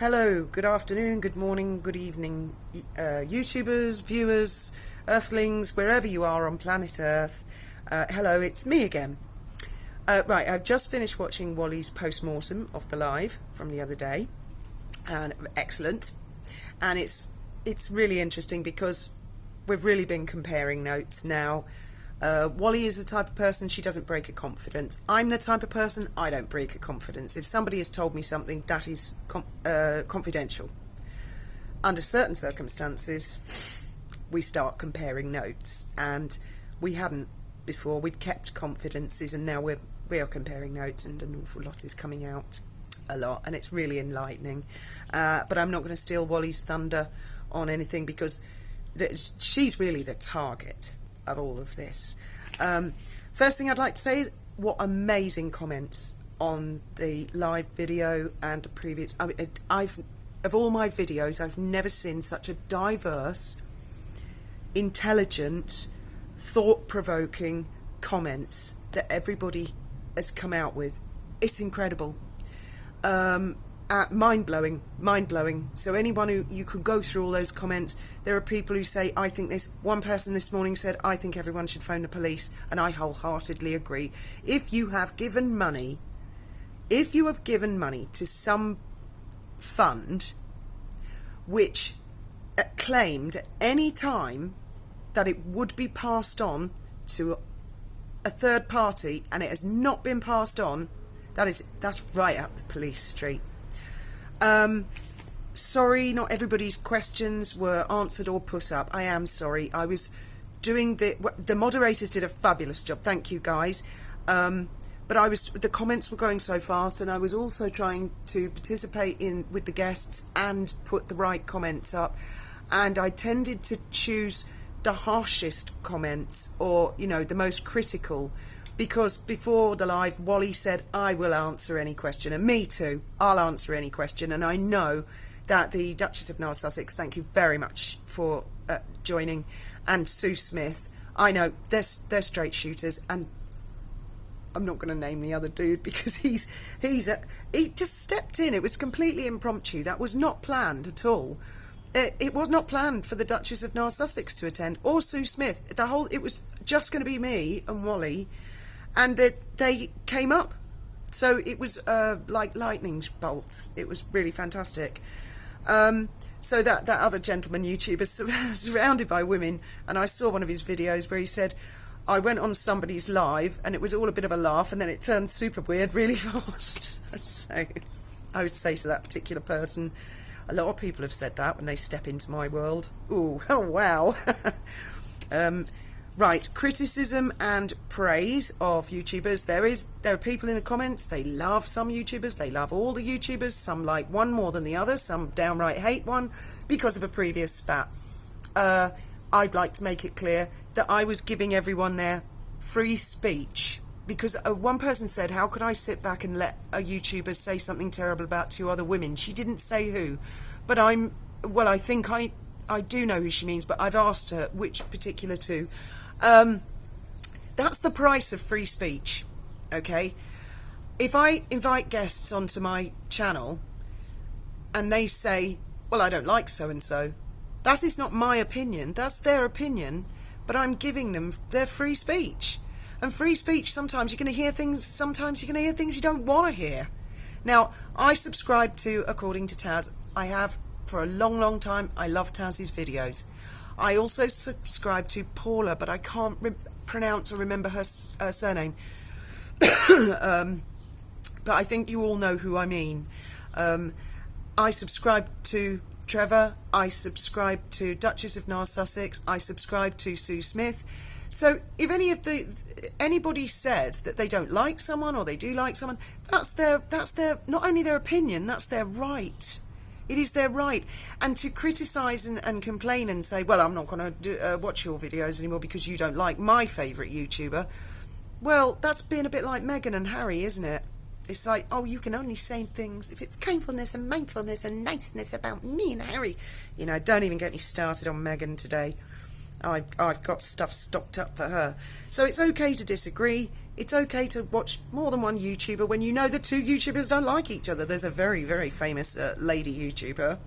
Hello, good afternoon, good morning, good evening, YouTubers, viewers, Earthlings, wherever you are on planet Earth. Hello, it's me again. Right, I've just finished watching Wally's post-mortem of the live from the other day, and excellent. And it's really interesting because we've really been comparing notes now. Wally is the type of person, she doesn't break a confidence. I'm the type of person, I don't break a confidence. If somebody has told me something, that is confidential. Under certain circumstances, we start comparing notes, and we hadn't before. We'd kept confidences, and now we are comparing notes, and an awful lot is coming out. A lot, and it's really enlightening. But I'm not going to steal Wally's thunder on anything, because she's really the target of all of this. First thing I'd like to say is what amazing comments on the live video and the previous. Of all my videos, I've never seen such a diverse, intelligent, thought-provoking comments that everybody has come out with. It's incredible. Mind-blowing. So anyone who, you can go through all those comments. There are people who say, I think this. One person this morning said, I think everyone should phone the police, and I wholeheartedly agree. If you have given money to some fund which claimed at any time that it would be passed on to a third party, and it has not been passed on, that's right up the police street. Sorry, not everybody's questions were answered or put up. I am sorry. I was doing the moderators did a fabulous job. Thank you, guys. But the comments were going so fast, and I was also trying to participate with the guests and put the right comments up. And I tended to choose the harshest comments, or the most critical. Because before the live, Wally said, I will answer any question. And me too. I'll answer any question. And I know that the Duchess of North Sussex, thank you very much for joining, and Sue Smith, I know they're straight shooters. And I'm not going to name the other dude because he just stepped in. It was completely impromptu. That was not planned at all. It was not planned for the Duchess of North Sussex to attend, or Sue Smith. It was just going to be me and Wally. And they came up. So it was like lightning bolts. It was really fantastic. So that other gentleman YouTuber surrounded by women, and I saw one of his videos where he said, I went on somebody's live and it was all a bit of a laugh, and then it turned super weird really fast. So I would say to that particular person, a lot of people have said that when they step into my world. Ooh, oh wow. Right, criticism and praise of YouTubers. There are people in the comments, they love some YouTubers, they love all the YouTubers, some like one more than the other, some downright hate one because of a previous spat. I'd like to make it clear that I was giving everyone there free speech, because one person said, how could I sit back and let a YouTuber say something terrible about two other women? She didn't say who, but I think I do know who she means, but I've asked her which particular two. That's the price of free speech, okay? If I invite guests onto my channel and they say, well, I don't like so-and-so, that is not my opinion, that's their opinion, but I'm giving them their free speech. And free speech, sometimes you're going to hear things you don't want to hear. Now, I subscribe to According to Taz. I have for a long, long time. I love Taz's videos. I also subscribe to Paula, but I can't pronounce or remember her surname. But I think you all know who I mean. I subscribe to Trevor. I subscribe to Duchess of North Sussex. I subscribe to Sue Smith. So if anybody said that they don't like someone or they do like someone, that's their not only their opinion, that's their right. It is their right. And to criticise and complain and say, well, I'm not going to watch your videos anymore because you don't like my favourite YouTuber, well, that's being a bit like Meghan and Harry, isn't it? It's like, oh, you can only say things if it's kindfulness and mindfulness and niceness about me and Harry. Don't even get me started on Meghan today. I've got stuff stocked up for her. So it's okay to disagree. It's okay to watch more than one YouTuber when you know the two YouTubers don't like each other. There's a very, very famous lady YouTuber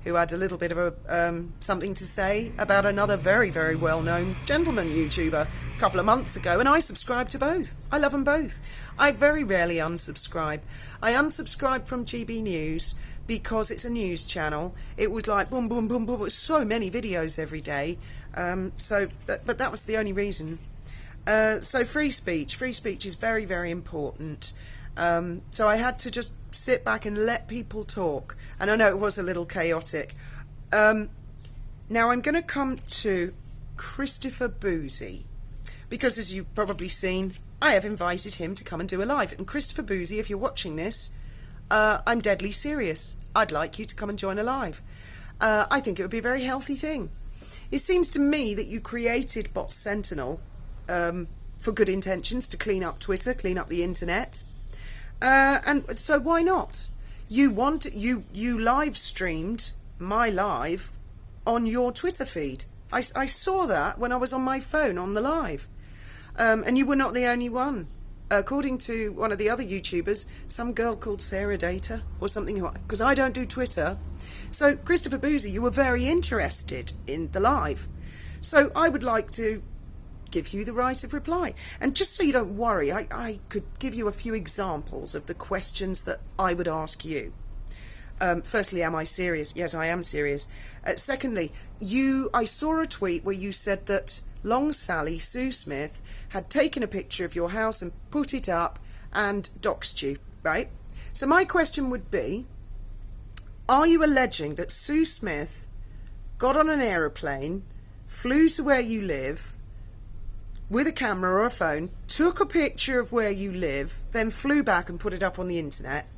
who had a little bit of a something to say about another very, very well-known gentleman YouTuber a couple of months ago, and I subscribe to both. I love them both. I very rarely unsubscribe. I unsubscribed from GB News because it's a news channel. It was like boom, boom, boom, boom. It was so many videos every day. But that was the only reason. So free speech is very, very important. So I had to just sit back and let people talk. And I know it was a little chaotic. Now I'm going to come to Christopher Boozy, because as you've probably seen, I have invited him to come and do a live. And Christopher Boozy, if you're watching this, I'm deadly serious. I'd like you to come and join a live. I think it would be a very healthy thing. It seems to me that you created bot Sentinel for good intentions, to clean up Twitter, clean up the internet. And so why not? You live streamed my live on your Twitter feed. I saw that when I was on my phone on the live. And you were not the only one. According to one of the other YouTubers, some girl called Sarah Data or something, because I don't do Twitter. So Christopher Boozy, you were very interested in the live. So I would like to give you the right of reply. And just so you don't worry, I could give you a few examples of the questions that I would ask you. Firstly, am I serious? Yes, I am serious. Secondly, I saw a tweet where you said that Long Sally Sue Smith had taken a picture of your house and put it up and doxed you, right? So my question would be, are you alleging that Sue Smith got on an aeroplane, flew to where you live with a camera or a phone, took a picture of where you live, then flew back and put it up on the internet?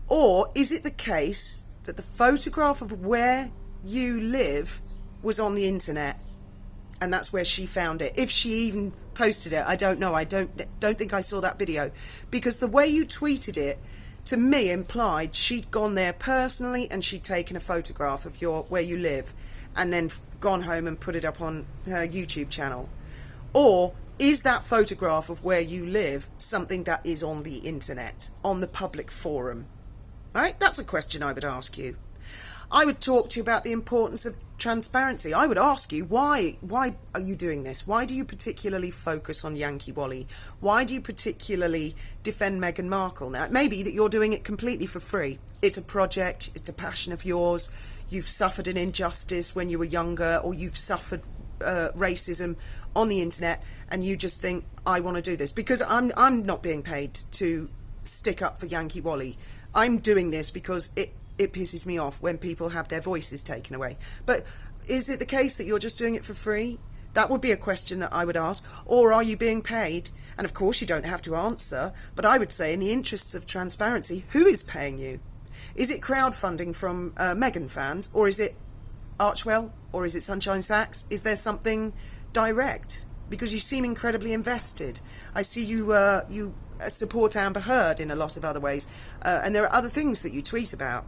Or is it the case that the photograph of where you live was on the internet and that's where she found it? If she even posted it, I don't know. I don't think I saw that video, because the way you tweeted it to me implied she'd gone there personally and she'd taken a photograph of where you live and then gone home and put it up on her YouTube channel. Or is that photograph of where you live something that is on the internet, on the public forum? Right? That's a question I would ask you. I would talk to you about the importance of transparency. I would ask you, why are you doing this? Why do you particularly focus on Yankee Wally? Why do you particularly defend Meghan Markle? Now, it may be that you're doing it completely for free. It's a project, it's a passion of yours. You've suffered an injustice when you were younger, or you've suffered racism on the internet, and you just think, I want to do this. Because I'm not being paid to stick up for Yankee Wally. I'm doing this because it pisses me off when people have their voices taken away. But is it the case that you're just doing it for free? That would be a question that I would ask. Or are you being paid? And of course you don't have to answer, but I would say, in the interests of transparency, who is paying you? Is it crowdfunding from Meghan fans, or is it Archwell, or is it Sunshine Sacks? Is there something direct? Because you seem incredibly invested. I see you support Amber Heard in a lot of other ways, and there are other things that you tweet about,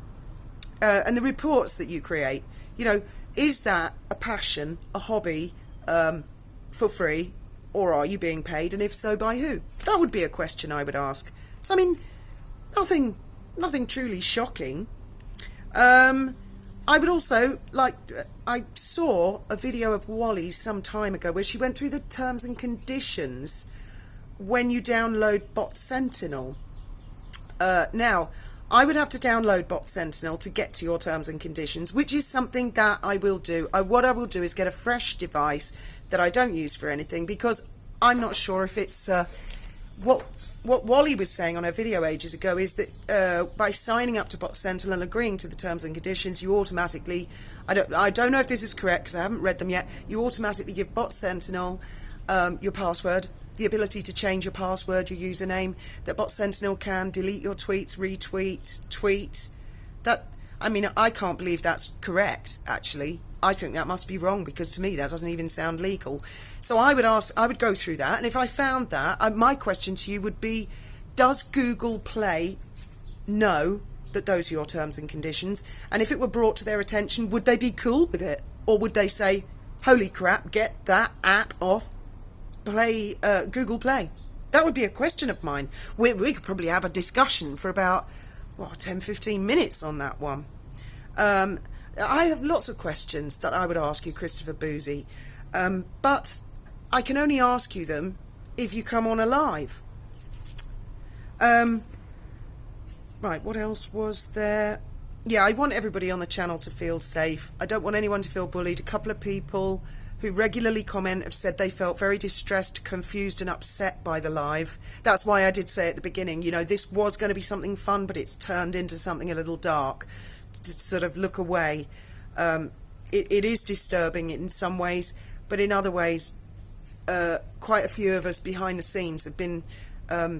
and the reports that you create. You know, is that a passion, a hobby, for free, or are you being paid, and if so, by who? That would be a question I would ask. So I mean, nothing truly shocking. I would also I saw a video of Wally's some time ago where she went through the terms and conditions when you download bot Sentinel. Now, I would have to download bot Sentinel to get to your terms and conditions, which is something that I will do. What I will do is get a fresh device that I don't use for anything, because I'm not sure if it's what Wally was saying on her video ages ago is that by signing up to bot Sentinel and agreeing to the terms and conditions, you automatically, I don't know if this is correct because I haven't read them yet, you automatically give bot Sentinel your password, the ability to change your password, your username, that bot Sentinel can delete your tweets, retweet, tweet. That, I mean, I can't believe that's correct, actually. I think that must be wrong, because to me that doesn't even sound legal. So I would go through that, and if I found that, my question to you would be, does Google Play know that those are your terms and conditions? And if it were brought to their attention, would they be cool with it? Or would they say, Holy crap, get that app off Google Play. That would be a question of mine. We could probably have a discussion for about 10-15 minutes on that one. I have lots of questions that I would ask you, Christopher Boozy, but I can only ask you them if you come on alive. Right, what else was there? Yeah, I want everybody on the channel to feel safe. I don't want anyone to feel bullied. A couple of people who regularly comment have said they felt very distressed, confused and upset by the live. That's why I did say at the beginning, you know, this was going to be something fun, but it's turned into something a little dark. To sort of look away. It is disturbing in some ways, but in other ways, quite a few of us behind the scenes have been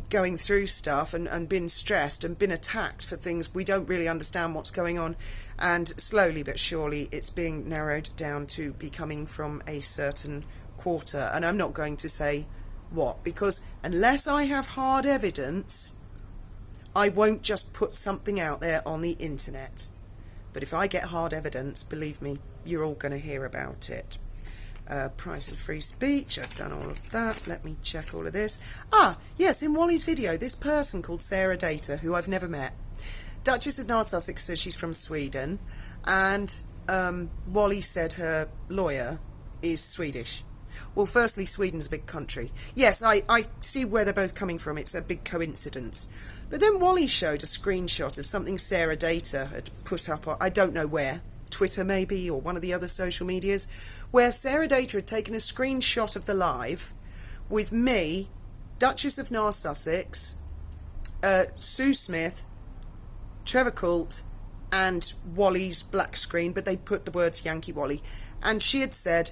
going through stuff and been stressed and been attacked for things we don't really understand what's going on, and slowly but surely it's being narrowed down to be coming from a certain quarter, and I'm not going to say what, because unless I have hard evidence, I won't just put something out there on the internet. But if I get hard evidence, believe me, you're all going to hear about it. Price of free speech, I've done all of that. Let me check all of this. Yes, in Wally's video, this person called Sarah Data, who I've never met. Duchess of Sussex says she's from Sweden, and Wally said her lawyer is Swedish. Well, firstly, Sweden's a big country. Yes, I see where they're both coming from. It's a big coincidence. But then Wally showed a screenshot of something Sarah Data had put up, I don't know where, Twitter maybe, or one of the other social medias, where Sarah Data had taken a screenshot of the live with me, Duchess of Sussex, Sue Smith, Trevor Coult, and Wally's black screen, but they put the words Yankee Wally. And she had said,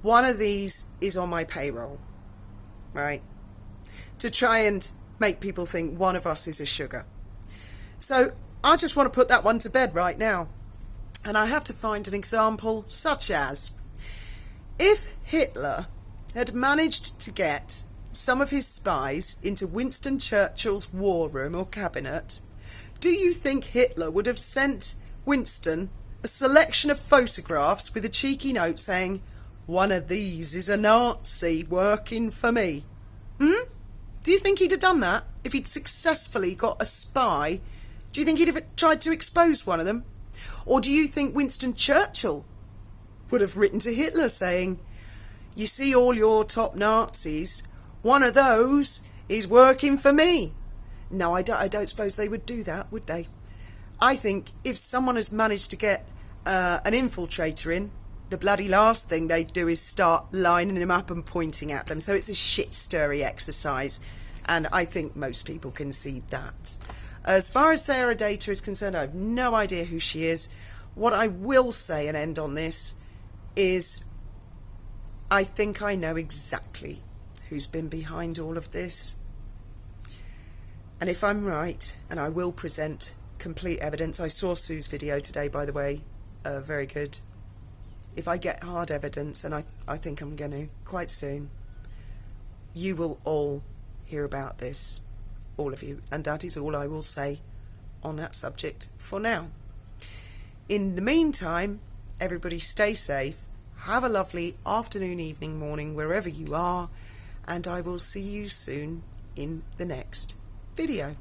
one of these is on my payroll, right? To try and make people think one of us is a sugar. So I just want to put that one to bed right now. And I have to find an example such as, if Hitler had managed to get some of his spies into Winston Churchill's war room or cabinet, do you think Hitler would have sent Winston a selection of photographs with a cheeky note saying, one of these is a Nazi working for me? Do you think he'd have done that if he'd successfully got a spy? Do you think he'd have tried to expose one of them? Or do you think Winston Churchill would have written to Hitler saying, you see all your top Nazis, one of those is working for me? No, I don't suppose they would do that, would they? I think if someone has managed to get an infiltrator in, the bloody last thing they'd do is start lining them up and pointing at them. So it's a shit-stirry exercise, and I think most people can see that. As far as Sarah Data is concerned, I have no idea who she is. What I will say and end on this is I think I know exactly who's been behind all of this. And if I'm right, and I will present complete evidence, I saw Sue's video today, by the way, very good. If I get hard evidence, and I think I'm going to quite soon, you will all hear about this, all of you, and that is all I will say on that subject for now. In the meantime, everybody stay safe, have a lovely afternoon, evening, morning, wherever you are, and I will see you soon in the next video.